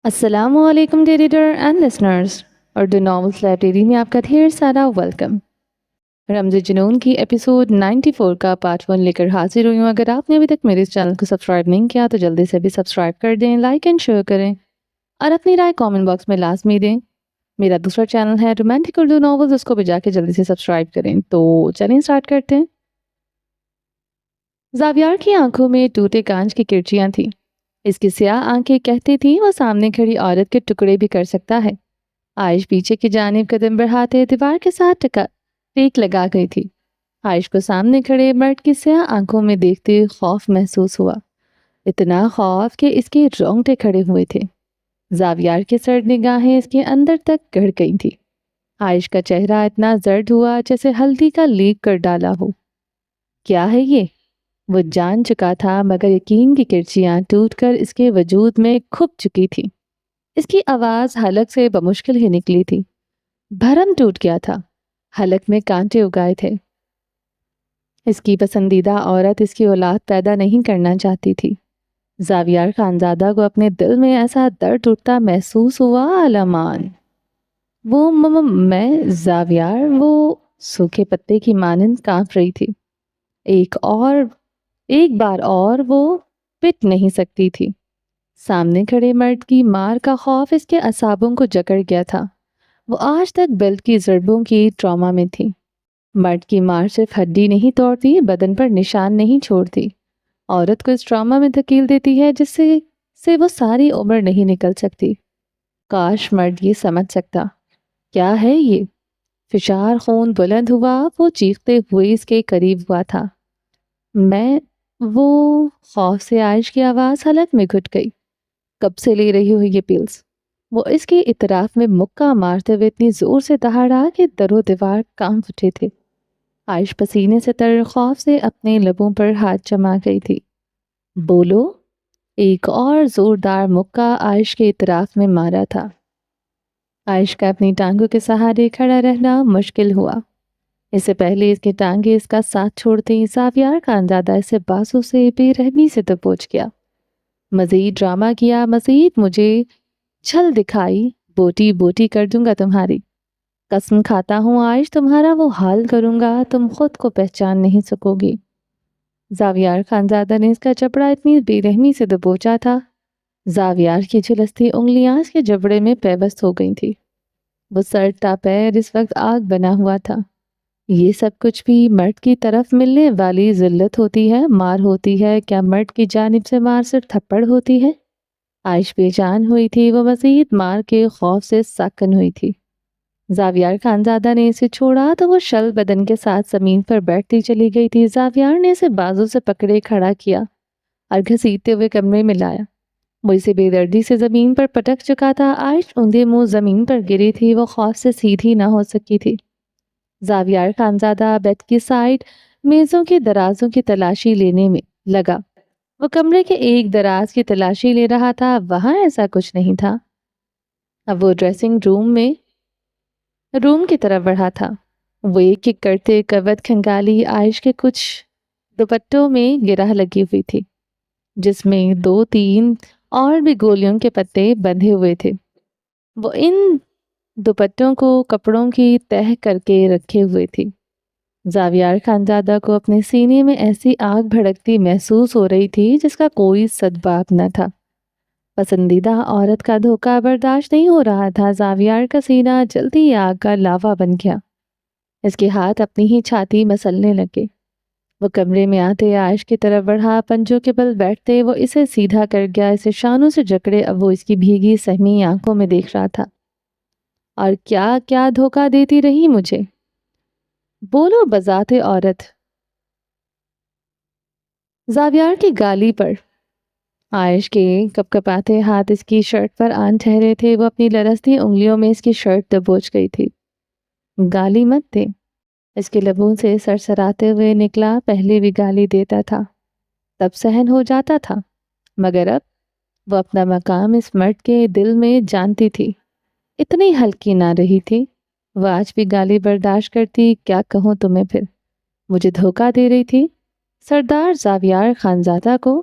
السلام علیکم reader and listeners, Urdu novels library میں آپ کا ڈھیر سارا ویلکم۔ رمز جنون کی ایپیسوڈ 94 کا پارٹ 1 لے کر حاضر ہوئی ہوں۔ اگر آپ نے ابھی تک میرے اس چینل کو سبسکرائب نہیں کیا تو جلدی سے بھی سبسکرائب کر دیں، لائک اینڈ شیئر کریں اور اپنی رائے کامنٹ باکس میں لازمی دیں۔ میرا دوسرا چینل ہے رومانٹک اردو ناولز، اس کو بھی جا کے جلدی سے سبسکرائب کریں۔ تو چلیں اسٹارٹ کرتے ہیں۔ زاویار کی آنکھوں میں ٹوٹے کانچ کی کرچیاں تھیں۔ اس کی سیاہ آنکھیں کہتی تھیں وہ سامنے کھڑی عورت کے ٹکڑے بھی کر سکتا ہے۔ عائش پیچھے کی جانب قدم بڑھاتے دیوار کے ساتھ ٹیک لگا گئی تھی۔ عائش کو سامنے کھڑے مرد کی سیاہ آنکھوں میں دیکھتے خوف محسوس ہوا، اتنا خوف کہ اس کے رونگٹے کھڑے ہوئے تھے۔ زاویار کی سرد نگاہیں اس کے اندر تک گڑ گئی تھی۔ عائش کا چہرہ اتنا زرد ہوا جیسے ہلدی کا لیپ کر ڈالا ہو۔ کیا ہے یہ؟ وہ جان چکا تھا، مگر یقین کی کرچیاں ٹوٹ کر اس کے وجود میں کھپ چکی تھی۔ اس کی آواز حلق سے بمشکل ہی نکلی تھی۔ بھرم ٹوٹ گیا تھا، حلق میں کانٹے اگائے تھے۔ اس کی پسندیدہ عورت اس کی اولاد پیدا نہیں کرنا چاہتی تھی۔ زاویار خانزادہ کو اپنے دل میں ایسا درد اٹھتا محسوس ہوا۔ علمان میں زاویار وہ سوکھے پتے کی مانند کانپ رہی تھی۔ ایک بار اور وہ پٹ نہیں سکتی تھی۔ سامنے کھڑے مرد کی مار کا خوف اس کے اعصابوں کو جکڑ گیا تھا۔ وہ آج تک بیلٹ کی ضربوں کی ٹراما میں تھی۔ مرد کی مار صرف ہڈی نہیں توڑتی، بدن پر نشان نہیں چھوڑتی، عورت کو اس ٹراما میں دھکیل دیتی ہے جس سے وہ ساری عمر نہیں نکل سکتی۔ کاش مرد یہ سمجھ سکتا۔ کیا ہے یہ؟ فشار خون بلند ہوا، وہ چیختے ہوئے اس کے قریب ہوا تھا۔ وہ خوف سے عائش کی آواز حلق میں گھٹ گئی۔ کب سے لے رہی ہو یہ پلز؟ وہ اس کے اطراف میں مکہ مارتے ہوئے اتنی زور سے دہاڑا کہ در و دیوار کانپ اٹھے تھے۔ عائش پسینے سے تر خوف سے اپنے لبوں پر ہاتھ جما گئی تھی۔ بولو۔ ایک اور زوردار مکہ عائش کے اطراف میں مارا تھا۔ عائش کا اپنی ٹانگوں کے سہارے کھڑا رہنا مشکل ہوا۔ اس سے پہلے اس کے ٹانگیں اس کا ساتھ چھوڑتے زاویار خانزادہ اسے بازو سے بے رحمی سے دبوچ گیا۔ مزید ڈرامہ کیا، مزید مجھے چھل دکھائی، بوٹی بوٹی کر دوں گا تمہاری۔ قسم کھاتا ہوں عائش، تمہارا وہ حال کروں گا تم خود کو پہچان نہیں سکو گی۔ زاویار خانزادہ نے اس کا جبڑا اتنی بے رحمی سے دبوچا تھا، زاویار کی جھلستی انگلیاں اس کے جبڑے میں پیوست ہو گئی تھی۔ وہ سر تا پیر اس وقت آگ بنا ہوا تھا۔ یہ سب کچھ بھی مرد کی طرف ملنے والی ذلت ہوتی ہے، مار ہوتی ہے؟ کیا مرد کی جانب سے مار صرف تھپڑ ہوتی ہے؟ عائش بے جان ہوئی تھی، وہ مزید مار کے خوف سے ساکن ہوئی تھی۔ زاویار خانزادہ نے اسے چھوڑا تو وہ شل بدن کے ساتھ زمین پر بیٹھتی چلی گئی تھی۔ زاویار نے اسے بازو سے پکڑے کھڑا کیا اور گھسیٹتے ہوئے کمرے میں لایا۔ وہ اسے بے دردی سے زمین پر پٹک چکا تھا۔ عائش اوندے منہ زمین پر گری تھی، وہ خوف سے سیدھی نہ ہو سکی تھی۔ زاویار خانزادہ بیڈ کی سائڈ میزوں کے درازوں کی تلاشی لینے میں لگا۔ وہ کمرے کے ایک دراز کی تلاشی لے رہا تھا، وہاں ایسا کچھ نہیں تھا۔ اب وہ ڈریسنگ روم کی طرف بڑھا تھا۔ وہ ایک ایک کرتے کبت کھنگالی عائش کے کچھ دوپٹوں میں گرہ لگی ہوئی تھی، جس میں 2-3 اور بھی گولیوں کے پتے بندھے ہوئے تھے۔ وہ ان دوپٹوں کو کپڑوں کی تہہ کر کے رکھے ہوئے تھی۔ زاویار خانزادہ کو اپنے سینے میں ایسی آگ بھڑکتی محسوس ہو رہی تھی جس کا کوئی سبب نہ تھا۔ پسندیدہ عورت کا دھوکہ برداشت نہیں ہو رہا تھا۔ زاویار کا سینہ جلدی آگ کا لاوا بن گیا۔ اس کے ہاتھ اپنی ہی چھاتی مسلنے لگے۔ وہ کمرے میں آتے عائش کی طرف بڑھا، پنجوں کے بل بیٹھتے وہ اسے سیدھا کر گیا، اسے شانوں سے جکڑے اب وہ اس کی بھیگی سہمی آنکھوں میں دیکھ رہا تھا۔ اور کیا کیا دھوکہ دیتی رہی مجھے؟ بولو بذات عورت۔ زاویار کی گالی پر عائش کے کپ کپاتے ہاتھ اس کی شرٹ پر آن ٹھہرے تھے۔ وہ اپنی لرزتی انگلیوں میں اس کی شرٹ دبوچ گئی تھی۔ گالی مت دے، اس کے لبوں سے سرسراتے ہوئے نکلا۔ پہلے بھی گالی دیتا تھا، تب سہن ہو جاتا تھا، مگر اب وہ اپنا مقام اس مرد کے دل میں جانتی تھی، اتنی ہلکی نہ رہی تھی۔ وہ آج بھی گالی برداشت کرتی۔ کیا کہوں تمہیں پھر؟ مجھے دھوکہ دے رہی تھی، سردار زاویار خانزادہ کو۔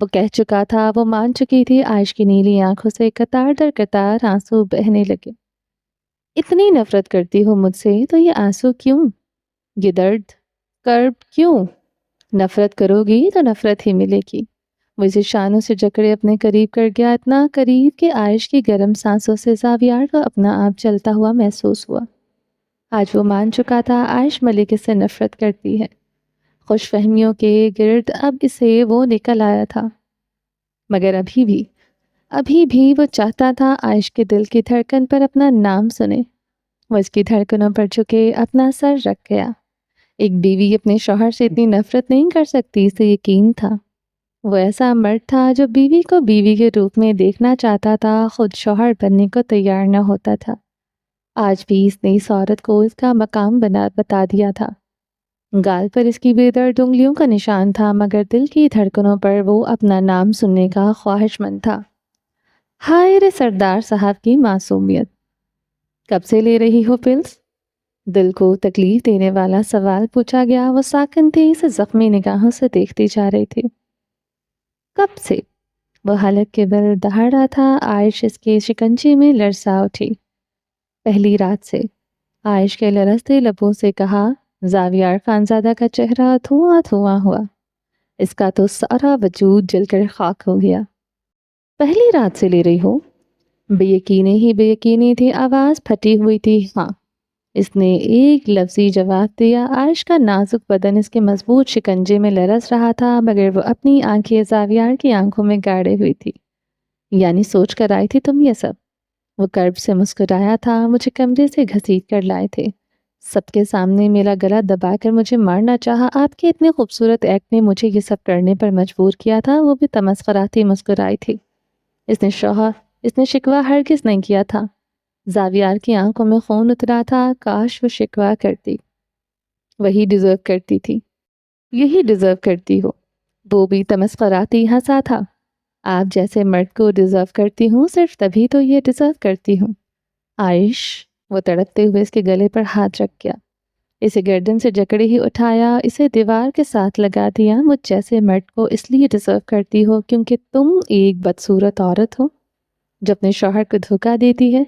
وہ کہہ چکا تھا، وہ مان چکی تھی، عائش کی نیلی آنکھوں سے قطار در قطار آنسو بہنے لگے۔ اتنی نفرت کرتی ہو مجھ سے تو یہ آنسو کیوں؟ یہ درد کرب کیوں؟ نفرت کرو گی تو نفرت ہی ملے گی۔ وہ اسے شانوں سے جکڑے اپنے قریب کر گیا، اتنا قریب کہ عائش کی گرم سانسوں سے زاویار کو اپنا آپ چلتا ہوا محسوس ہوا۔ آج وہ مان چکا تھا عائش ملک سے نفرت کرتی ہے۔ خوش فہمیوں کے گرد اب اسے وہ نکل آیا تھا، مگر ابھی بھی وہ چاہتا تھا عائش کے دل کی دھڑکن پر اپنا نام سنے۔ وہ اس کی دھڑکنوں پر جھکے اپنا سر رکھ گیا۔ ایک بیوی اپنے شوہر سے اتنی نفرت نہیں کر سکتی، اسے یقین تھا۔ وہ ایسا مرد تھا جو بیوی کو بیوی کے روپ میں دیکھنا چاہتا تھا، خود شوہر بننے کو تیار نہ ہوتا تھا۔ آج بھی اس نے اس عورت کو اس کا مقام بتا دیا تھا۔ گال پر اس کی بے درد انگلیوں کا نشان تھا، مگر دل کی دھڑکنوں پر وہ اپنا نام سننے کا خواہش مند تھا۔ ہائے رے سردار صاحب کی معصومیت! کب سے لے رہی ہو پلس؟ دل کو تکلیف دینے والا سوال پوچھا گیا۔ وہ ساکن تھی، اسے زخمی نگاہوں سے دیکھتی جا رہی تھی۔ کب سے؟ وہ حلق کے بل دہاڑا تھا۔ عائش اس کے شکنجے میں لرزا اٹھی۔ پہلی رات سے، عائش کے لرزتے لبوں سے کہا۔ زاویار خانزادہ کا چہرہ دھواں دھواں ہوا۔ اس کا تو سارا وجود جل کر خاک ہو گیا۔ پہلی رات سے لے رہی ہو؟ بے یقینی تھی، آواز پھٹی ہوئی تھی۔ ہاں، اس نے ایک لفظی جواب دیا۔ عائش کا نازک بدن اس کے مضبوط شکنجے میں لرز رہا تھا، مگر وہ اپنی آنکھیں زاویار کی آنکھوں میں گاڑے ہوئی تھی۔ یعنی سوچ کر آئی تھی تم یہ سب؟ وہ کرب سے مسکرایا تھا۔ مجھے کمرے سے گھسیٹ کر لائے تھے، سب کے سامنے میرا گلا دبا کر مجھے مارنا چاہا۔ آپ کے اتنے خوبصورت ایکٹ نے مجھے یہ سب کرنے پر مجبور کیا تھا۔ وہ بھی تمسخراتی مسکرائی تھی۔ اس نے شکوہ ہرگز نہیں کیا تھا۔ زاویار کی آنکھوں میں خون اترا تھا۔ کاش وہ شکوہ کرتی، وہی ڈیزرو کرتی تھی، یہی ڈیزرو کرتی ہو۔ وہ بھی تمسخراتی ہنسا تھا۔ آپ جیسے مرد کو ڈیزرو کرتی ہوں، صرف تبھی تو یہ ڈیزرو کرتی ہوں۔ عائش! وہ تڑپتے ہوئے اس کے گلے پر ہاتھ رکھ گیا، اسے گردن سے جکڑے ہی اٹھایا، اسے دیوار کے ساتھ لگا دیا۔ وہ جیسے مرد کو اس لیے ڈیزرو کرتی ہو کیونکہ تم ایک بدصورت عورت ہو جو اپنے شوہر کو دھوکہ دیتی ہے۔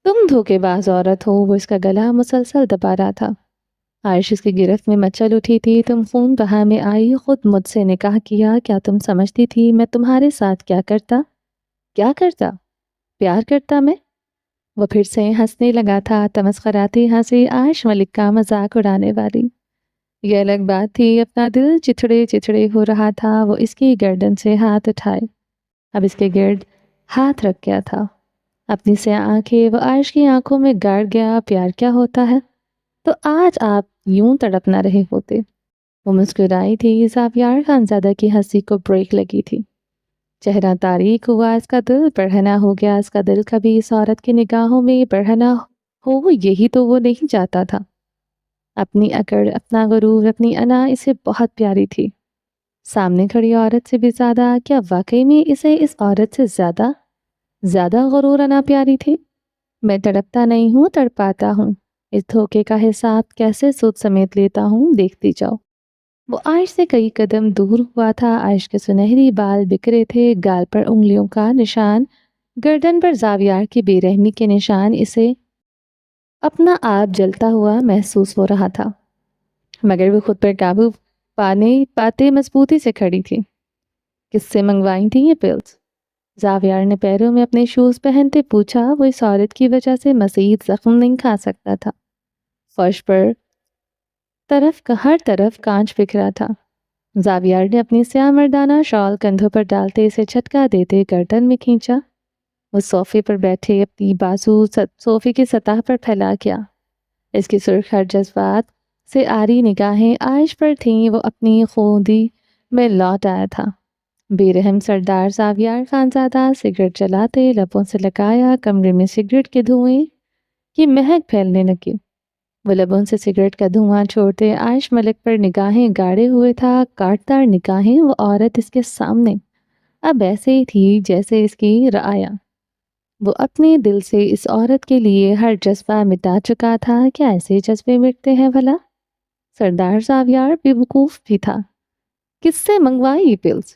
تم دھوکے باز عورت ہو۔ وہ اس کا گلا مسلسل دبا رہا تھا۔ عائش اس کی گرفت میں مچل اٹھی تھی۔ تم خون بہا میں آئی، خود مجھ سے نکاح کیا، کیا تم سمجھتی تھی میں تمہارے ساتھ کیا کرتا؟ پیار کرتا میں؟ وہ پھر سے ہنسنے لگا تھا، تمسخراتی ہنسی، عائش ملک کا مذاق اڑانے والی۔ یہ الگ بات تھی، اپنا دل چچڑے ہو رہا تھا۔ وہ اس کی گردن سے ہاتھ اٹھائے، اب اس کے گرد ہاتھ رکھ گیا تھا۔ اپنی سیاہ آنکھیں وہ عائش کی آنکھوں میں گاڑ گیا۔ پیار کیا ہوتا ہے؟ تو آج آپ یوں تڑپ نہ رہے ہوتے۔ وہ مسکرائی تھی۔ زاویار خانزادہ کی ہنسی کو بریک لگی تھی۔ چہرہ تاریک ہوا، اس کا دل برہنہ ہو گیا۔ اس کا دل کبھی اس عورت کی نگاہوں میں برہنہ ہو، یہی تو وہ نہیں چاہتا تھا۔ اپنی اکڑ، اپنا غرور، اپنی انا اسے بہت پیاری تھی۔ سامنے کھڑی عورت سے بھی زیادہ؟ کیا واقعی میں اسے اس عورت سے زیادہ غرور انا پیاری تھی؟ میں تڑپتا نہیں ہوں، تڑپاتا ہوں۔ اس دھوکے کا حساب کیسے سود سمیت لیتا ہوں، دیکھتی جاؤ۔ وہ عائش سے کئی قدم دور ہوا تھا۔ عائش کے سنہری بال بکھرے تھے، گال پر انگلیوں کا نشان، گردن پر زاویار کی بے رحمی کے نشان۔ اسے اپنا آپ جلتا ہوا محسوس ہو رہا تھا، مگر وہ خود پر قابو پاتے مضبوطی سے کھڑی تھی۔ کس سے منگوائی تھی یہ پلز؟ زاویار نے پیروں میں اپنے شوز پہنتے پوچھا۔ وہ اس عورت کی وجہ سے مزید زخم نہیں کھا سکتا تھا۔ فرش پر ہر طرف کانچ بکھرا تھا۔ زاویار نے اپنی سیاہ مردانہ شال کندھوں پر ڈالتے اسے جھٹکا دیتے گردن میں کھینچا۔ وہ صوفے پر بیٹھے اپنی بازو صوفے کی سطح پر پھیلا گیا۔ اس کی سرخ جذبات سے آری نگاہیں عائش پر تھیں۔ وہ اپنی خودی میں لوٹ آیا تھا۔ بے رحم سردار زاویار خانزادہ سگریٹ جلاتے لبوں سے لگایا، کمرے میں سگریٹ کے دھوئیں کی مہک پھیلنے لگی۔ وہ لبوں سے سگریٹ کا دھواں چھوڑتے عائش ملک پر نگاہیں گاڑے ہوئے تھا، کاٹدار نگاہیں۔ وہ عورت اس کے سامنے اب ایسے ہی تھی جیسے اس کی رعایا۔ وہ اپنے دل سے اس عورت کے لیے ہر جذبہ مٹا چکا تھا۔ کیا ایسے جذبے مٹتے ہیں بھلا؟ سردار زاویار بے وقوف بھی تھا۔ کس سے منگوائی یہ پلز؟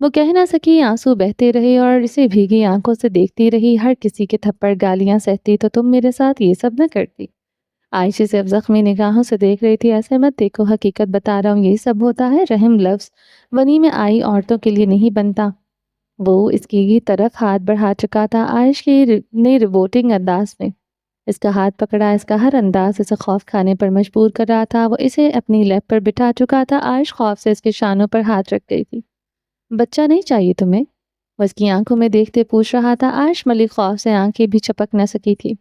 وہ کہہ نہ سکی، آنسو بہتے رہے اور اسے بھیگی آنکھوں سے دیکھتی رہی۔ ہر کسی کے تھپڑ گالیاں سہتی تو تم میرے ساتھ یہ سب نہ کرتی۔ عائشہ صرف زخمی نگاہوں سے دیکھ رہی تھی۔ ایسے مت دیکھو، حقیقت بتا رہا ہوں، یہی سب ہوتا ہے۔ رحم لفظ بنی میں آئی عورتوں کے لیے نہیں بنتا۔ وہ اس کی طرف ہاتھ بڑھا چکا تھا عائشہ نے روبوٹنگ انداز میں اس کا ہاتھ پکڑا۔ اس کا ہر انداز اسے خوف کھانے پر مجبور کر رہا تھا۔ وہ اسے اپنی لیب پر بٹھا چکا تھا۔ عائشہ خوف سے اس کے شانوں پر ہاتھ رکھ گئی تھی۔ بچہ نہیں چاہیے تمہیں؟ وہ اس کی آنکھوں میں دیکھتے پوچھ رہا تھا۔ عائشہ ملک خوف سے آنکھیں بھی چپک نہ سکی تھی۔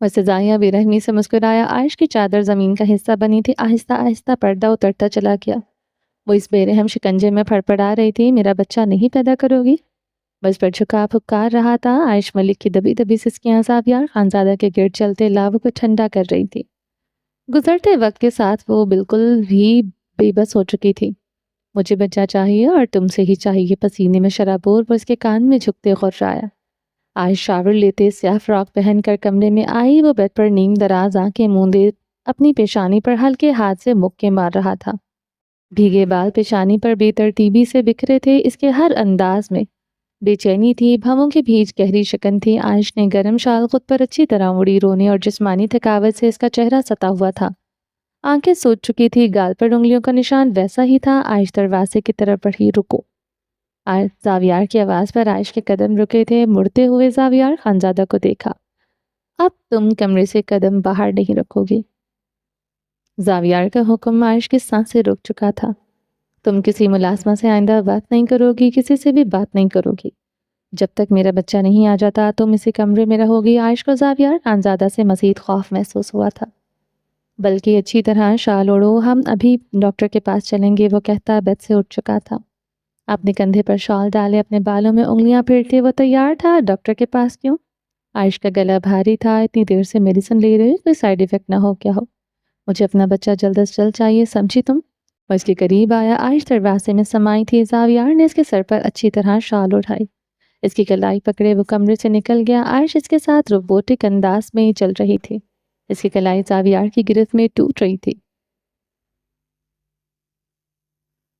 وہ سزائیاں بے رحمی سے مسکرایا۔ عائشہ کی چادر زمین کا حصہ بنی تھی۔ آہستہ آہستہ پردہ اترتا چلا گیا۔ وہ اس بے رحم شکنجے میں پھڑپڑا رہی تھی۔ میرا بچہ نہیں پیدا کرو گی؟ بس پر جھکا پھکار رہا تھا۔ عائشہ ملک کی دبی دبی سسکیاں زاویار خانزادہ کے گرد چلتے لاووں کو ٹھنڈا کر رہی تھی۔ گزرتے وقت کے ساتھ وہ بالکل بھی بے بس ہو چکی تھی۔ مجھے بچہ چاہیے اور تم سے ہی چاہیے، پسینے میں شرابور وہ اس کے کان میں جھکتے غرایا۔ عائشہ شاور لیتے سیاہ فراک پہن کر کمرے میں آئی۔ وہ بیڈ پر نیم دراز آنکھیں موندے اپنی پیشانی پر ہلکے ہاتھ سے مکے مار رہا تھا۔ بھیگے بال پیشانی پر بے ترتیبی سے بکھرے تھے۔ اس کے ہر انداز میں بے چینی تھی، بھووں کے بیچ گہری شکن تھی۔ عائشہ نے گرم شال خود پر اچھی طرح اڑی، رونے اور جسمانی تھکاوٹ سے اس کا چہرہ ستا ہوا تھا۔ آنکھیں سوج چکی تھی، گال پر انگلیوں کا نشان ویسا ہی تھا۔ عائشہ دروازے کی طرف بڑھی۔ رکو! زاویار کی آواز پر عائشہ کے قدم رکے تھے۔ مڑتے ہوئے زاویار خانزادہ کو دیکھا۔ اب تم کمرے سے قدم باہر نہیں رکھو گی۔ زاویار کا حکم عائشہ کی سانسیں روک چکا تھا۔ تم کسی ملازمہ سے آئندہ بات نہیں کرو گی، کسی سے بھی بات نہیں کرو گی۔ جب تک میرا بچہ نہیں آ جاتا تم اسی کمرے میں رہو گی۔ عائشہ کو زاویار خانزادہ سے مزید خوف محسوس ہوا تھا۔ بلکہ اچھی طرح شال اوڑھو، ہم ابھی ڈاکٹر کے پاس چلیں گے، وہ کہتا بیڈ سے اٹھ چکا تھا۔ اپنے کندھے پر شال ڈالے اپنے بالوں میں انگلیاں پھیرتے وہ تیار تھا۔ ڈاکٹر کے پاس کیوں؟ عائشہ کا گلا بھاری تھا۔ اتنی دیر سے میڈیسن لے رہے، کوئی سائیڈ ایفیکٹ نہ ہو کیا ہو؟ مجھے اپنا بچہ جلد از جلد چاہیے، سمجھی تم؟ وہ اس کے قریب آیا۔ عائشہ دروازے میں سمائی تھی۔ زاویار نے اس کے سر پر اچھی طرح شال اٹھائی، اس کی کلائی پکڑے وہ کمرے سے نکل گیا۔ عائشہ اس کے ساتھ روبوٹک انداز میں چل رہی تھی۔ اس کی کلائی زاویار کی گرفت میں ٹوٹ رہی تھی۔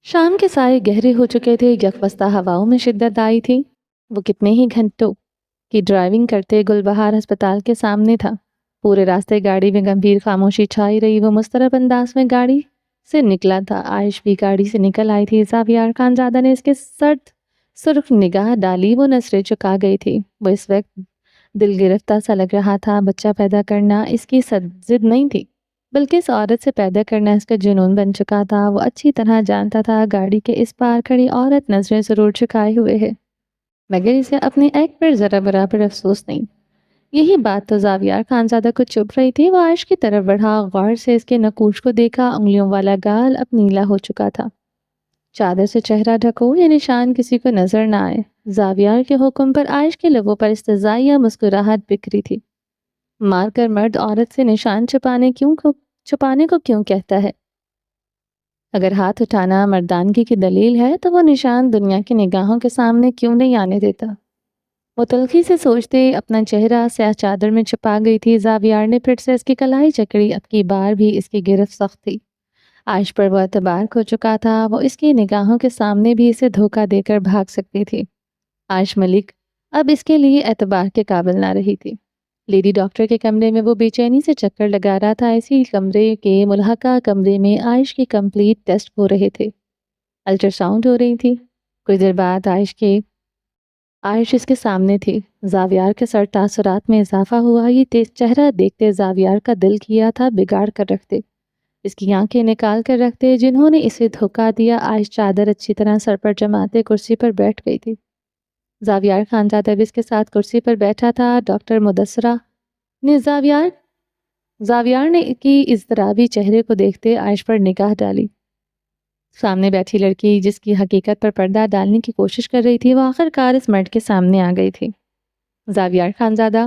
شام کے سائے گہرے ہو چکے تھے، یکوستہ ہواؤں میں شدت آئی تھی۔ وہ کتنے ہی گھنٹوں کی ڈرائیونگ کرتے گلبہار ہسپتال کے سامنے تھا۔ پورے راستے گاڑی میں گمبھیر خاموشی چھائی رہی۔ وہ مضطرب انداز میں گاڑی سے نکلا تھا۔ عائشہ بھی گاڑی سے نکل آئی تھی۔ زاویار خانزادہ نے اس کے سرد سرخ نگاہ ڈالی۔ وہ نظریں چکا گئی تھی۔ وہ اس وقت دل گرفتہ سا لگ رہا تھا۔ بچہ پیدا کرنا اس کی ضد نہیں تھی، بلکہ اس عورت سے پیدا کرنا اس کا جنون بن چکا تھا۔ وہ اچھی طرح جانتا تھا گاڑی کے اس پار کھڑی عورت نظریں ضرور چکائے ہوئے ہے، مگر اسے اپنے ایکٹ پر ذرا برابر افسوس نہیں۔ یہی بات تو زاویار خانزادہ کو چبھ رہی تھی۔ وہ عائشہ کی طرف بڑھا، غور سے اس کے نقوش کو دیکھا۔ انگلیوں والا گال اب نیلا ہو چکا تھا۔ چادر سے چہرہ ڈھکو، یہ نشان کسی کو نظر نہ آئے۔ زاویار کے حکم پر عائشہ کے لبوں پر استحضائیہ مسکراہٹ بکھری تھی۔ مار کر مرد عورت سے نشان چھپانے کو کیوں کہتا ہے؟ اگر ہاتھ اٹھانا مردانگی کی دلیل ہے تو وہ نشان دنیا کی نگاہوں کے سامنے کیوں نہیں آنے دیتا؟ وہ تلخی سے سوچتے اپنا چہرہ سیاہ چادر میں چھپا گئی تھی۔ زاویار نے پھر سے اس کی کلائی جکڑی۔ اب کی بار بھی اس کی گرفت سخت تھی۔ عائشہ پر وہ اعتبار کھو چکا تھا۔ وہ اس کی نگاہوں کے سامنے بھی اسے دھوکہ دے کر بھاگ سکتی تھی۔ عائشہ ملک اب اس کے لیے اعتبار کے قابل نہ رہی تھی۔ لیڈی ڈاکٹر کے کمرے میں وہ بے چینی سے چکر لگا رہا تھا۔ اسی کمرے کے ملحقہ کمرے میں عائشہ کی کمپلیٹ ٹیسٹ ہو رہے تھے۔ الٹرا ساؤنڈ ہو رہی تھی۔ کچھ دیر بعد عائشہ اس کے سامنے تھی۔ زاویار کے سر تاثرات میں اضافہ ہوا۔ یہ تیز چہرہ دیکھتے زاویار کا دل کیا تھا بگاڑ کر رکھتے، اس کی آنکھیں نکال کر رکھتے جنہوں نے اسے دھوکہ دیا۔ عائشہ چادر اچھی طرح سر پر جماتے کرسی پر بیٹھ گئی تھی۔ زاویار خانزادہ بھی اس کے ساتھ کرسی پر بیٹھا تھا۔ ڈاکٹر مدثرہ نے زاویار نے کی اضطرابی چہرے کو دیکھتے عائشہ پر نگاہ ڈالی۔ سامنے بیٹھی لڑکی جس کی حقیقت پر پردہ ڈالنے کی کوشش کر رہی تھی، وہ آخرکار اس مرد کے سامنے آ گئی تھی۔ زاویار خانزادہ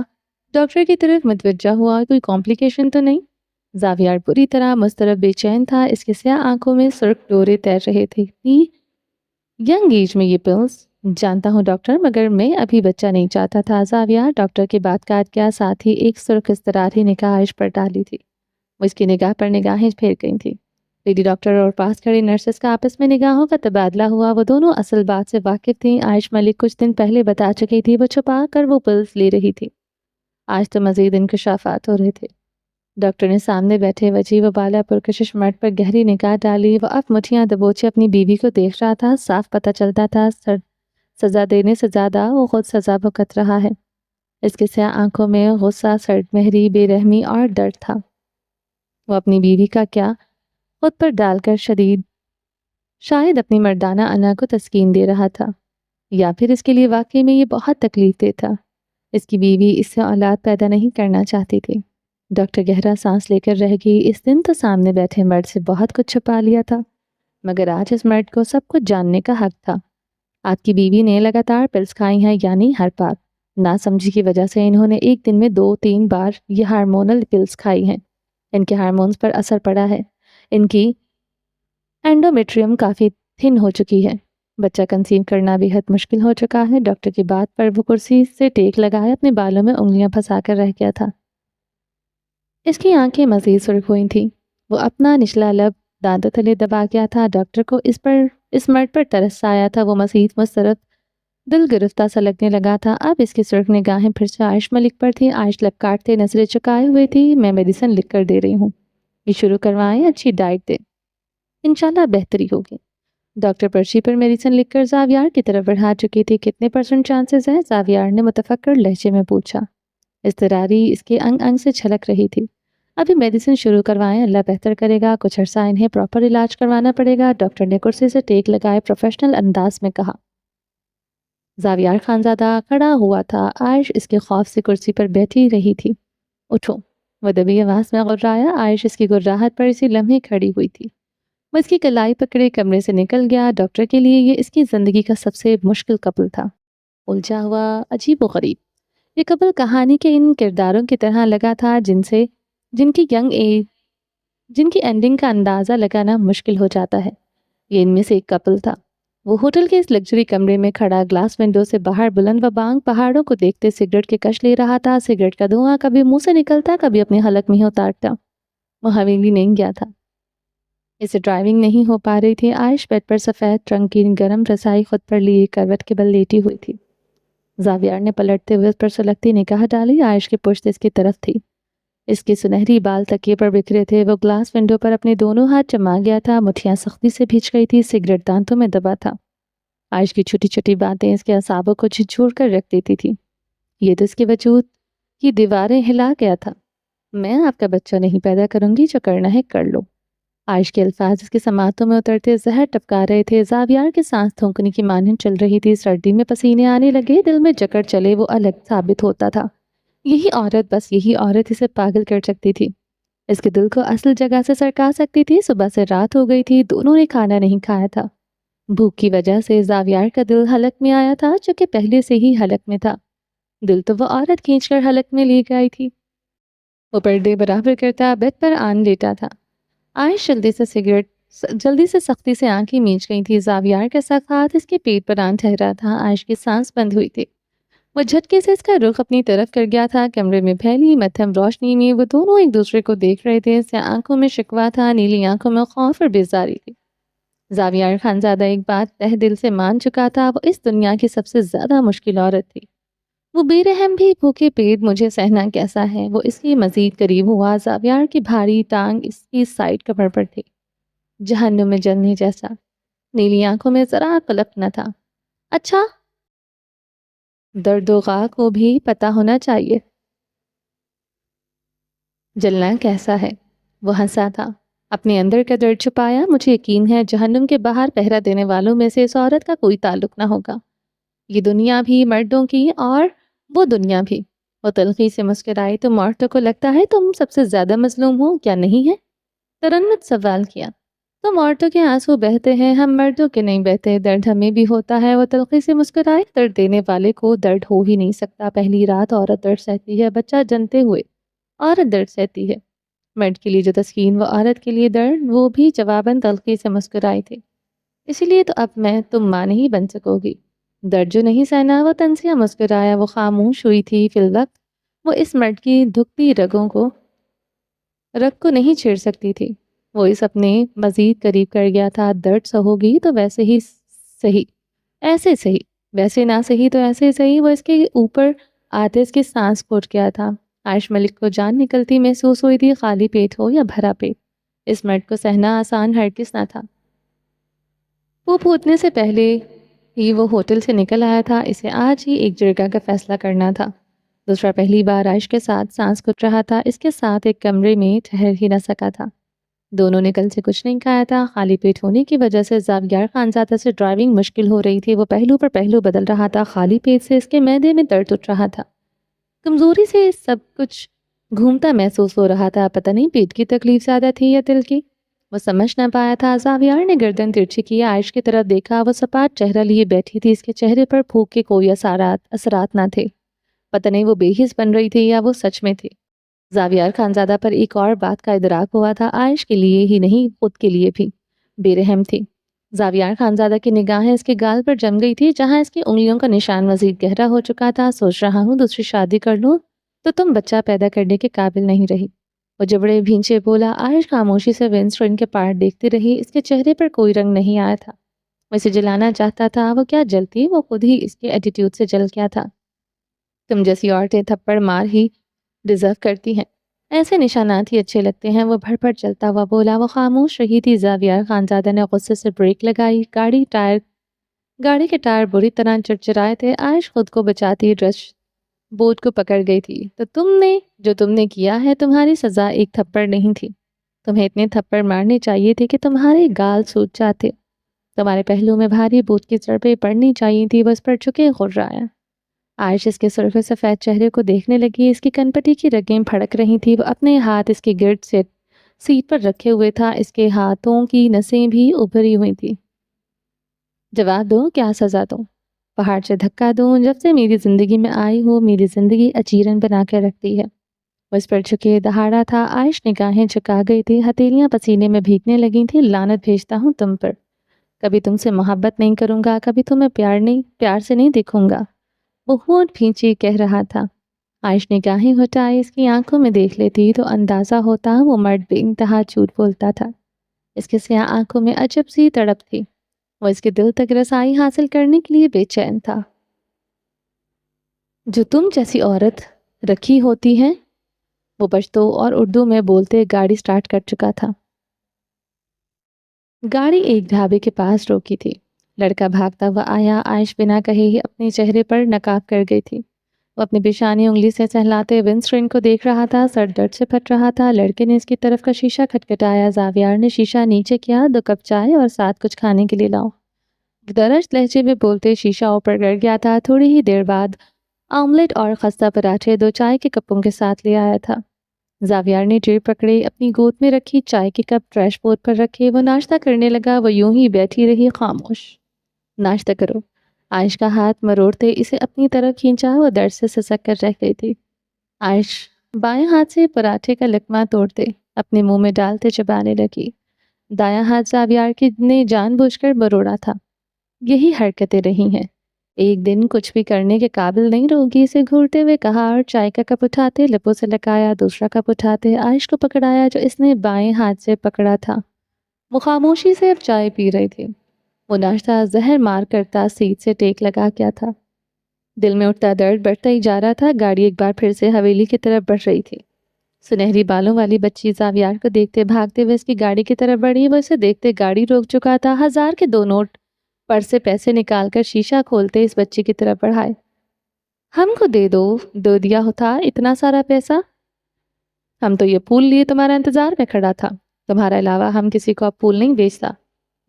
ڈاکٹر کی طرف متوجہ ہوا، کوئی کمپلیکیشن تو نہیں؟ زاویار پوری طرح مضطرب بے چین تھا۔ اس کے سیاہ آنکھوں میں سرخ ڈورے تیر رہے تھے۔ ینگ ایج میں یہ پلز؟ جانتا ہوں ڈاکٹر، مگر میں ابھی بچہ نہیں چاہتا تھا۔ زاویار ڈاکٹر کی بات کاٹ گیا، ساتھ ہی ایک سرخ اضطراری نگاہ عائشہ پر ڈالی تھی۔ وہ اس کی نگاہ پر نگاہیں پھیر گئی تھی۔ لیڈی ڈاکٹر اور پاس کھڑی نرسز کا آپس میں نگاہوں کا تبادلہ ہوا۔ وہ دونوں اصل بات سے واقف تھیں۔ عائش ملک کچھ دن پہلے بتا چکی تھی، وہ چھپا کر وہ پلس لے رہی تھی۔ آج تو مزید انکشافات ہو رہے تھے۔ ڈاکٹر نے سامنے بیٹھے وجیب و بالا پرکشش مرد پر گہری نگاہ ڈالی۔ وہ اب مٹھیاں دبوچے اپنی بیوی کو دیکھ رہا تھا۔ صاف پتہ چلتا تھا سزا دینے سے زیادہ وہ خود سزا بھگت رہا ہے۔ اس کے سیاہ آنکھوں میں غصہ، سرد مہری، بے رحمی اور درد تھا۔ وہ اپنی بیوی کا کیا خود پر ڈال کر شاید اپنی مردانہ انا کو تسکین دے رہا تھا، یا پھر اس کے لیے واقعی میں یہ بہت تکلیف دہ تھا۔ اس کی بیوی اس سے اولاد پیدا نہیں کرنا چاہتی تھی۔ ڈاکٹر گہرا سانس لے کر رہ گئی۔ اس دن تو سامنے بیٹھے مرد سے بہت کچھ چھپا لیا تھا، مگر آج اس مرد کو سب کچھ جاننے کا حق تھا۔ آپ کی بیوی نے لگاتار پلس کھائی ہیں، یعنی ہر پاک ناسمجھی کی وجہ سے انہوں نے ایک دن میں 2-3 بار یہ ہارمونل پلس کھائی ہیں۔ ان کے ہارمونز پر اثر پڑا ہے۔ ان کی اینڈومیٹریم کافی تھن ہو چکی ہے۔ بچہ کنسیو کرنا بے حد مشکل ہو چکا ہے۔ ڈاکٹر کی بات پر وہ کرسی سے ٹیک لگائے اپنے بالوں میں انگلیاں پھنسا کر رہ گیا تھا۔ اس کی آنکھیں مزید سرخ ہوئی تھیں۔ وہ اپنا نچلا لب دانتوں تلے دبا گیا تھا۔ ڈاکٹر کو اس مرد پر ترس آیا تھا۔ وہ مزید مسترد دل گرفتہ سا لگنے لگا تھا۔ اب اس کی سرخ نگاہیں پھر سے عائش ملک پر تھیں۔ عائش لب کاٹتے نظریں چکائے ہوئے تھی۔ میں میڈیسن لکھ کر دے رہی ہوں، یہ شروع کروائیں، اچھی ڈائٹ دیں، انشاءاللہ بہتری ہوگی۔ ڈاکٹر پرچی پر میڈیسن لکھ کر زاویار کی طرف بڑھا چکی تھی۔ کتنے % چانسز ہیں؟ زاویار نے متفکر لہجے میں پوچھا۔ اضطراری اس کے انگ انگ سے چھلک رہی تھی۔ ابھی میڈیسن شروع کروائیں، اللہ بہتر کرے گا، کچھ عرصہ انہیں پراپر علاج کروانا پڑے گا، ڈاکٹر نے کرسی سے ٹیک لگائے پروفیشنل انداز میں کہا۔ زاویار خانزادہ کھڑا ہوا تھا۔ عائش اس کے خوف سے کرسی پر بیٹھی رہی تھی۔ اٹھو، وہ دبی آواز میں غرایا۔ عائش اس کی گراہٹ پر اسی لمحے کھڑی ہوئی تھی۔ وہ اس کی کلائی پکڑے کمرے سے نکل گیا۔ ڈاکٹر کے لیے یہ اس کی زندگی کا سب سے مشکل قبل تھا، الجھا ہوا، عجیب و غریب۔ یہ قبل کہانی کے ان کرداروں کی طرح لگا تھا جن کی اینڈنگ کا اندازہ لگانا مشکل ہو جاتا ہے۔ یہ ان میں سے ایک قبل تھا۔ وہ ہوٹل کے اس لگژری کمرے میں کھڑا گلاس ونڈو سے باہر بلند و بانگ پہاڑوں کو دیکھتے سگریٹ کے کش لے رہا تھا۔ سگریٹ کا دھواں کبھی منہ سے نکلتا، کبھی اپنے حلق میں ہی اتارتا۔ وہ حویلی نہیں گیا تھا۔ اسے ڈرائیونگ نہیں ہو پا رہی تھی۔ عائش بیڈ پر سفید رنگ کی گرم رضائی خود پر لیے کروٹ کے بل لیٹی ہوئی تھی۔ زاویار نے پلٹتے ہوئے اس پر سلگتی نگاہ ڈالی۔ عائش کی پشت اس کی طرف تھی۔ اس کے سنہری بال تکیے پر بکھرے تھے۔ وہ گلاس ونڈو پر اپنے دونوں ہاتھ جما گیا تھا۔ مٹھیاں سختی سے بھیج گئی تھی۔ سگریٹ دانتوں میں دبا تھا۔ عائش کی چھوٹی چھوٹی باتیں اس کے اعصابوں کو جھنجھوڑ کر رکھ دیتی تھی۔ یہ تو اس کے وجود کی دیواریں ہلا گیا تھا۔ میں آپ کا بچہ نہیں پیدا کروں گی، جو کرنا ہے کر لو۔ عائش کے الفاظ اس کے سماعتوں میں اترتے زہر ٹپکا رہے تھے۔ زاویار کی سانس تھونکنے کی مانند چل رہی تھی۔ سردی میں پسینے آنے لگے، دل میں جکڑ چلے، وہ الگ ثابت ہوتا تھا۔ یہی عورت، بس یہی عورت اسے پاگل کر سکتی تھی، اس کے دل کو اصل جگہ سے سرکا سکتی تھی۔ صبح سے رات ہو گئی تھی، دونوں نے کھانا نہیں کھایا تھا۔ بھوک کی وجہ سے زاویار کا دل حلق میں آیا تھا، جو کہ پہلے سے ہی حلق میں تھا۔ دل تو وہ عورت کھینچ کر حلق میں لے گئی تھی۔ وہ پردے برابر کرتا بیڈ پر آن لیٹا تھا۔ عائش جلدی سے سختی سے آنکھیں میچ گئی تھی۔ زاویار کا سخت ہاتھ اس کے پیٹ پر آن ٹھہرا تھا۔ عائش کی سانس بند ہوئی تھی۔ وہ جھٹکے سے اس کا رخ اپنی طرف کر گیا تھا۔ کمرے میں پھیلی مدھم روشنی میں وہ دونوں ایک دوسرے کو دیکھ رہے تھے۔ سیاہ آنکھوں میں شکوہ تھا، نیلی آنکھوں میں خوف اور بیزاری تھی۔ زاویار خانزادہ ایک بات تہ دل سے مان چکا تھا، وہ اس دنیا کی سب سے زیادہ مشکل عورت تھی۔ وہ بے رحم بھی، بھوکے پیٹ مجھے سہنا کیسا ہے۔ وہ اس کی مزید قریب ہوا۔ زاویار کی بھاری ٹانگ اس کی سائیڈ کمر پر تھی، جہنم میں جلنے جیسا۔ نیلی آنکھوں میں ذرا قلق نہ تھا۔ اچھا، درد و غاہ کو بھی پتہ ہونا چاہیے، جلنا کیسا ہے۔ وہ ہنسا تھا، اپنے اندر کا درد چھپایا۔ مجھے یقین ہے جہنم کے باہر پہرا دینے والوں میں سے اس عورت کا کوئی تعلق نہ ہوگا۔ یہ دنیا بھی مردوں کی، اور وہ دنیا بھی۔ وہ تلخی سے مسکرائی۔ تم عورتوں کو لگتا ہے تم سب سے زیادہ مظلوم ہو، کیا نہیں ہے؟ ترنت سوال کیا۔ تم عورتوں کے آنسو بہتے ہیں، ہم مردوں کے نہیں بہتے، درد ہمیں بھی ہوتا ہے۔ وہ تلخی سے مسکرائے۔ درد دینے والے کو درد ہو ہی نہیں سکتا۔ پہلی رات عورت درد سہتی ہے، بچہ جنتے ہوئے عورت درد سہتی ہے۔ مرد کے لیے جو تسکین وہ عورت کے لیے درد، وہ بھی جواباً تلخی سے مسکرائی تھی۔ اسی لیے تو اب تم ماں نہیں بن سکو گی۔ درد جو نہیں سہنا، وہ تنزیہ مسکرایا۔ وہ خاموش ہوئی تھی فی الوقت۔ وہ اس مرد کی دھکتی رگ کو نہیں چھیڑ سکتی تھی۔ وہ اس اپنے مزید قریب کر گیا تھا۔ درد سہوگی تو ویسے ہی صحیح، ایسے صحیح، ویسے نہ صحیح تو ایسے صحیح۔ وہ اس کے اوپر آتے اس کی سانس پھوٹ گیا تھا۔ عائش ملک کو جان نکلتی محسوس ہوئی تھی، خالی پیٹ ہو یا بھرا پیٹ، اس مرد کو سہنا آسان ہرگز نہ تھا۔ وہ پھوٹنے سے پہلے ہی وہ ہوٹل سے نکل آیا تھا، اسے آج ہی ایک جرگہ کا فیصلہ کرنا تھا۔ دوسرا پہلی بار عائش کے ساتھ سانس گھٹ رہا تھا، اس کے ساتھ ایک کمرے میں ٹھہر ہی نہ سکا تھا۔ دونوں نے کل سے کچھ نہیں کھایا تھا، خالی پیٹ ہونے کی وجہ سے زاویار خانزادہ سے ڈرائیونگ مشکل ہو رہی تھی۔ وہ پہلو پر پہلو بدل رہا تھا، خالی پیٹ سے اس کے معدے میں درد اٹھ رہا تھا، کمزوری سے سب کچھ گھومتا محسوس ہو رہا تھا۔ پتہ نہیں پیٹ کی تکلیف زیادہ تھی یا دل کی، وہ سمجھ نہ پایا تھا۔ زاویار نے گردن ترچھی کی، عائش کی طرف دیکھا، وہ سپاٹ چہرہ لیے بیٹھی تھی، اس کے چہرے پر بھوک کے کوئی اثرات نہ تھے۔ پتہ نہیں وہ بے حس بن رہی تھی یا وہ سچ میں تھی۔ زاویار خانزادہ پر ایک اور بات کا ادراک ہوا تھا، عائش کے لیے ہی نہیں خود کے لیے بھی بے رحم تھی۔ زاویار خانزادہ کی نگاہیں اس کے گال پر جم گئی تھی، جہاں اس کی انگلیوں کا نشان مزید گہرا ہو چکا تھا۔ سوچ رہا ہوں دوسری شادی کر لوں تو تم بچہ پیدا کرنے کے قابل نہیں رہی، وہ جبڑے بھینچے بولا۔ عائش خاموشی سے ونسٹون کے پار دیکھتی رہی، اس کے چہرے پر کوئی رنگ نہیں آیا تھا۔ وہ اسے جلانا چاہتا تھا، وہ کیا جلتی، وہ خود ہی اس کے ایٹیٹیوڈ سے جل گیا تھا۔ تم جیسی عورتیں تھپڑ مار ہی ڈیزرو کرتی ہیں، ایسے نشانات ہی اچھے لگتے ہیں، وہ بھڑ بھڑ چلتا ہوا بولا۔ وہ خاموش رہی تھی۔ زاویار خانزادہ نے غصے سے بریک لگائی، گاڑی کے ٹائر بری طرح چرچرائے تھے۔ عائش خود کو بچاتی ڈش بورڈ کو پکڑ گئی تھی۔ تو تم نے کیا ہے، تمہاری سزا ایک تھپڑ نہیں تھی، تمہیں اتنے تھپڑ مارنے چاہیے تھے کہ تمہارے گال سوج جاتے، تمہارے پہلو میں بھاری بوت کی ضربیں پڑنی چاہیے تھی۔ وہ اس پر جھکے خررایا۔ عائش اس کے سرخ سفید چہرے کو دیکھنے لگی، اس کی کنپٹی کی رگیں پھڑک رہی تھی۔ وہ اپنے ہاتھ اس کے گرد سے سیٹ پر رکھے ہوئے تھا، اس کے ہاتھوں کی نسیں بھی ابھری ہوئی تھی۔ جواب دو، کیا سزا دوں؟ پہاڑ سے دھکا دوں؟ جب سے میری زندگی میں آئی ہو، میری زندگی اچیرن بنا کے رکھتی ہے۔ وہ اس پر جھکے دہاڑا تھا۔ عائش نگاہیں جھکا گئی تھی، ہتھیلیاں پسینے میں بھیگنے لگی تھیں۔ لعنت بھیجتا ہوں تم پر، کبھی تم سے محبت نہیں کروں گا، کبھی تمہیں پیار سے نہیں دیکھوں گا، وہ ہونٹ بھینچے کہہ رہا تھا۔ عائش نگاہیں ہٹائی، اس کی آنکھوں میں دیکھ لیتی تو اندازہ ہوتا وہ مرد بے انتہا جھوٹ بولتا تھا۔ اس کے سیاہ آنکھوں میں عجب سی تڑپ تھی، وہ اس کے دل تک رسائی حاصل کرنے کے لیے بے چین تھا۔ جو تم جیسی عورت رکھی ہوتی ہے، وہ پشتو اور اردو میں بولتے گاڑی سٹارٹ کر چکا تھا۔ گاڑی ایک ڈھابے کے پاس روکی تھی۔ لڑکا بھاگتا ہوا آیا، عائش بنا کہے ہی اپنے چہرے پر نقاب کر گئی تھی۔ وہ اپنی پیشانی انگلی سے سہلاتے ونسٹون کو دیکھ رہا تھا، سر درد سے پھٹ رہا تھا۔ لڑکے نے اس کی طرف کا شیشہ کھٹکھٹایا، زاویار نے شیشہ نیچے کیا، 2 کپ چائے اور ساتھ کچھ کھانے کے لیے لاؤ، درج لہجے میں بولتے شیشہ اوپر گر گیا تھا۔ تھوڑی ہی دیر بعد آملیٹ اور خستہ پراٹھے 2 چائے کے کپوں کے ساتھ لے آیا تھا۔ زاویار نے ٹرے پکڑے، اپنی گود میں رکھی چائے کے کپ ڈیش بورڈ پر رکھے، وہ ناشتہ کرنے لگا۔ وہ یوں ہی بیٹھی رہی خاموش۔ ناشتہ کرو، عائش کا ہاتھ مروڑتے اسے اپنی طرف کھینچا، وہ درد سے سسک کر رہ گئی تھی۔ عائش بائیں ہاتھ سے پراٹھے کا لقمہ توڑتے اپنے منہ میں ڈالتے چبانے لگی۔ دایاں ہاتھ زاویار کی نے جان بوجھ کر مروڑا تھا۔ یہی حرکتیں رہی ہیں، ایک دن کچھ بھی کرنے کے قابل نہیں رہوگی، اسے گھورتے ہوئے کہا، اور چائے کا کپ اٹھاتے لبوں سے لگایا، دوسرا کپ اٹھاتے عائش کو پکڑایا جو اس نے بائیں ہاتھ سے پکڑا تھا۔ وہ خاموشی سے اب چائے پی رہی تھی۔ وہ ناشتہ زہر مار کرتا سیٹ سے ٹیک لگا کیا تھا۔ دل میں اٹھتا درد بڑھتا ہی جا رہا تھا۔ گاڑی ایک بار پھر سے حویلی کی طرف بڑھ رہی تھی۔ سنہری بالوں والی بچی زاویار کو دیکھتے بھاگتے ہوئے اس کی گاڑی کی طرف بڑھی۔ وہ اسے دیکھتے گاڑی روک چکا تھا۔ 1000 کے 2 نوٹ پر سے پیسے نکال کر شیشہ کھولتے اس بچی کی طرف بڑھائے۔ ہم کو دے دیا ہوتا اتنا سارا پیسہ، ہم تو یہ پھول لیے تمہارا انتظار میں کھڑا تھا، تمہارا علاوہ ہم کسی کو اب پھول نہیں بیچتا۔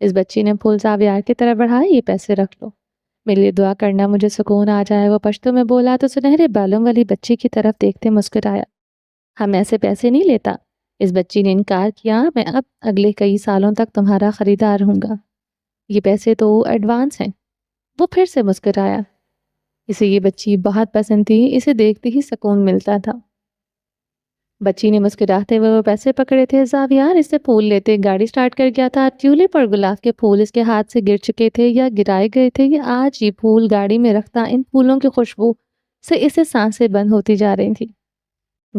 اس بچی نے پھول زاویار کی طرف بڑھائے، یہ پیسے رکھ لو، میرے لیے دعا کرنا، مجھے سکون آ جائے۔ وہ پشتو میں بولا تو سنہرے بالوں والی بچی کی طرف دیکھتے مسکرایا، ہم ایسے پیسے نہیں لیتا۔ اس بچی نے انکار کیا، میں اب اگلے کئی سالوں تک تمہارا خریدار رہوں گا، یہ پیسے تو ایڈوانس ہیں۔ وہ پھر سے مسکرایا، اسے یہ بچی بہت پسند تھی، اسے دیکھتے ہی سکون ملتا تھا۔ بچی نے مسکراتے ہوئے وہ پیسے پکڑے تھے۔ زاویار اس سے پھول لیتے گاڑی سٹارٹ کر گیا تھا۔ ٹیولپ اور گلاب کے پھول اس کے ہاتھ سے گر چکے تھے یا گرائے گئے تھے، یہ آج یہ پھول گاڑی میں رکھتا، ان پھولوں کی خوشبو سے اسے سانسیں بند ہوتی جا رہی تھی۔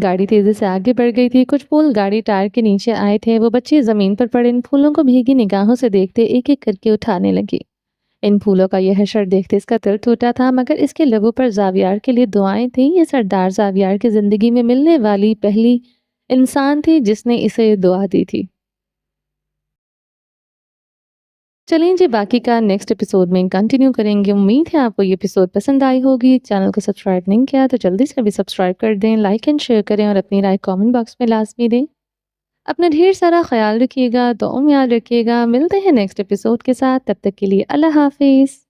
گاڑی تیزی سے آگے بڑھ گئی تھی، کچھ پھول گاڑی ٹائر کے نیچے آئے تھے، وہ بچی زمین پر پڑے ان پھولوں کو بھیگی نگاہوں سے دیکھتے ایک ایک کر کے اٹھانے لگی۔ ان پھولوں کا یہ حشر دیکھتے اس کا دل ٹوٹا تھا، مگر اس کے لبوں پر زاویار کے لیے دعائیں تھیں۔ یہ سردار زاویار کی زندگی میں ملنے والی پہلی انسان تھی جس نے اسے دعا دی تھی۔ چلیں جی، باقی کا نیکسٹ ایپیسوڈ میں کنٹینیو کریں گے۔ امید ہے آپ کو یہ ایپیسوڈ پسند آئی ہوگی۔ چینل کو سبسکرائب نہیں کیا تو جلدی سے بھی سبسکرائب کر دیں، لائک اینڈ شیئر کریں اور اپنی رائے کامنٹ باکس میں لازمی دیں۔ اپنا ڈھیر سارا خیال رکھیے گا، دعاؤں میں یاد رکھیے گا۔ ملتے ہیں نیکسٹ ایپیسوڈ کے ساتھ، تب تک کے لیے اللہ حافظ۔